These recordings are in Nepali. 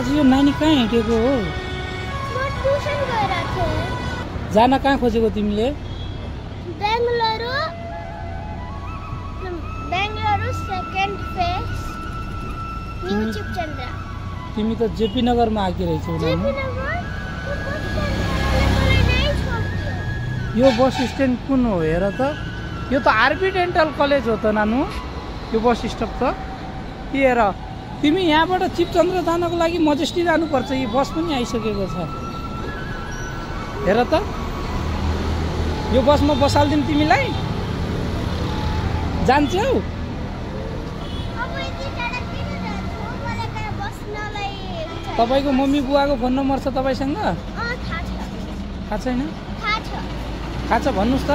आज यो नानी कहाँ हिँडेको हो? म ट्युसन गइरहेको थिएँ। जान कहाँ खोजेको तिमीले? बेंगलुरु सेकेन्ड फेज न्यू चिपचन्द्र। तिमी त जेपी नगरमा आकी रहेछौ नानी। यो बस स्ट्यान्ड कुन हो हेर त? यो त आरबी डेन्टल कलेज हो त नानु। यो बस स्टप त हेर। तिमी यहाँबाट चिपचन्द्र जानको लागि मजेस्टी जानुपर्छ। यो बस पनि आइसकेको छ हेर त। यो बसमा बसाल्दिम तिमीलाई। जान्छौ? तपाईको मम्मी बुवाको फोन नम्बर छ तपाईसँग? थाहा छैन? थाहा छ भन्नुस् त।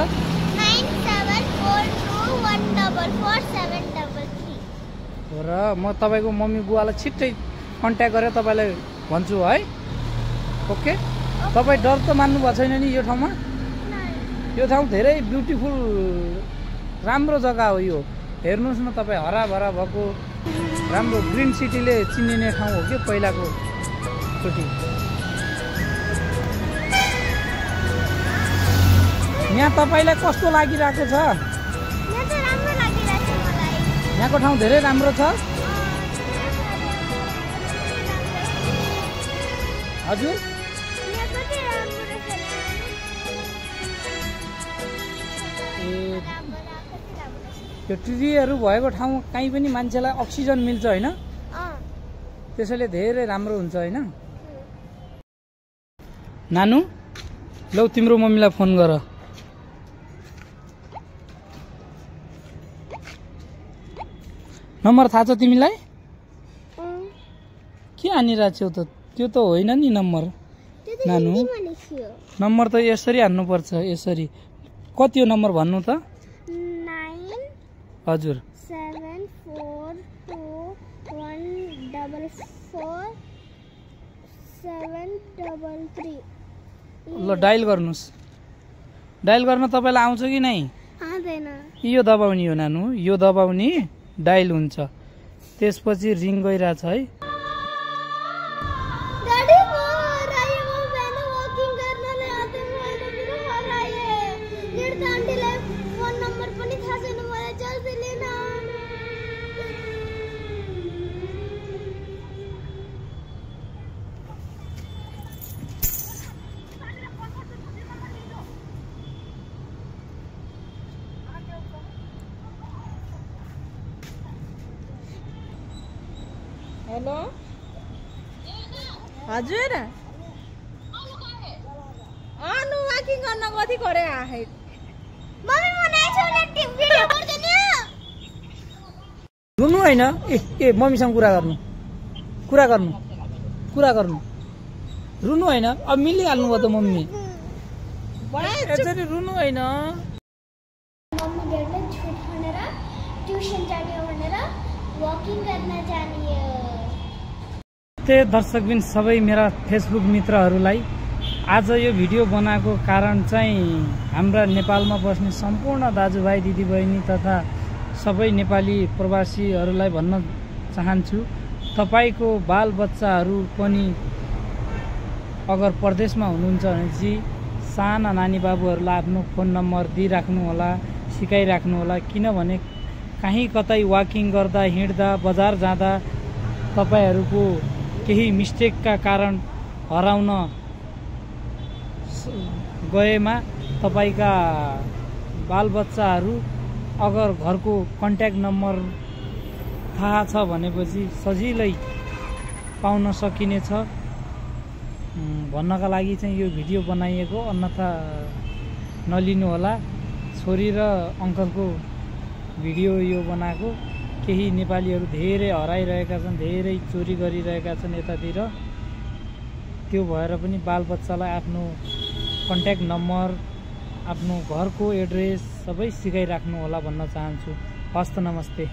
9742144733। हो र म तपाईको मम्मी बुवालाई छिट्टै कन्ट्याक्ट गरेर तपाईलाई भन्छु है। ओके। तपाई डर त मान्नु भएको छैन नि यो ठाउँमा? यो ठाउँ धेरै ब्युटिफुल राम्रो जग्गा हो यो। हेर्नुस् न तपाई हराभरा भएको राम्रो ग्रीन सिटीले चिनिने ठाउँ हो के पहिलाको चोटी। यहाँ तपाईलाई कस्तो लागिरहेको छ? यहाँको ठाउँ धेरै राम्रो छ। हजुर यो ट्रीहरू भएको ठाउँ कहीँ पनि मान्छेलाई अक्सिजन मिल्छ होइन? त्यसैले धेरै राम्रो हुन्छ होइन? नानु लौ तिम्रो मम्मीलाई फोन गर। नम्बर थाहा छ तिमीलाई? के हानिरहेछौ त? त्यो त होइन नि नम्बर नानु। नम्बर त यसरी हान्नुपर्छ यसरी। कति हो नम्बर भन्नु त? 9 हजुर 7421447733। ल डायल गर्नुस्। डायल गर्न तपाईलाई आउँछ कि नै? आउँदैन। यो दबाउने हो नानु। यो दबाउने डायल हुन्छ। त्यसपछि रिङ गइरहेछ है। हेलो हजुर अनु वाकिङ गर्न कति करे आहे मम्मी मलाई छोरा टिम भिडियो गर्दैन। रुनु हैन। ए मम्मीसँग कुरा गर्नु। रुनु हैन। अब मिलिहाल्नु भयो त मम्मी। यसरी रुनु हैन। मम्मी ड्याडले छुट भनेर ट्युसन जाने हो भनेर वकिङ गर्न जाने हो। दर्शकबिन सबै मेरा फेसबुक मित्रहरूलाई आज यो भिडियो बनाएको कारण चाहिँ हाम्रा नेपालमा बस्ने सम्पूर्ण दाजुभाइ दिदीबहिनी तथा सबै नेपाली प्रवासीहरूलाई भन्न चाहन्छु, तपाईको बालबच्चाहरू पनि अगर परदेशमा हुनुहुन्छ भने चाहिँ साना नानी बाबुहरूलाई आफ्नो फोन नम्बर दिइराख्नु होला, सिकाइराख्नु होला। किनभने कहीँ कतै वाकिङ गर्दा हिँड्दा बजार जाँदा तपाईहरूको केही मिस्टेकका कारण हराउन गएमा तपाईका बालबच्चाहरू अगर घरको कन्ट्याक्ट नम्बर थाहा छ भनेपछि सजिलै पाउन सकिनेछ भन्नका लागि चाहिँ यो भिडियो बनाइएको। अन्यथा नलिनु होला। छोरी र अङ्कलको भिडियो यो बनाएको। केही नेपालीहरू धेरै हराइरहेका छन्, धेरै चोरी गरिरहेका छन् यतातिर। त्यो भएर पनि बालबच्चालाई आफ्नो कन्ट्याक्ट नम्बर, आफ्नो घरको एड्रेस सबै सिकाइराख्नु होला भन्न चाहन्छु। हस्त नमस्ते।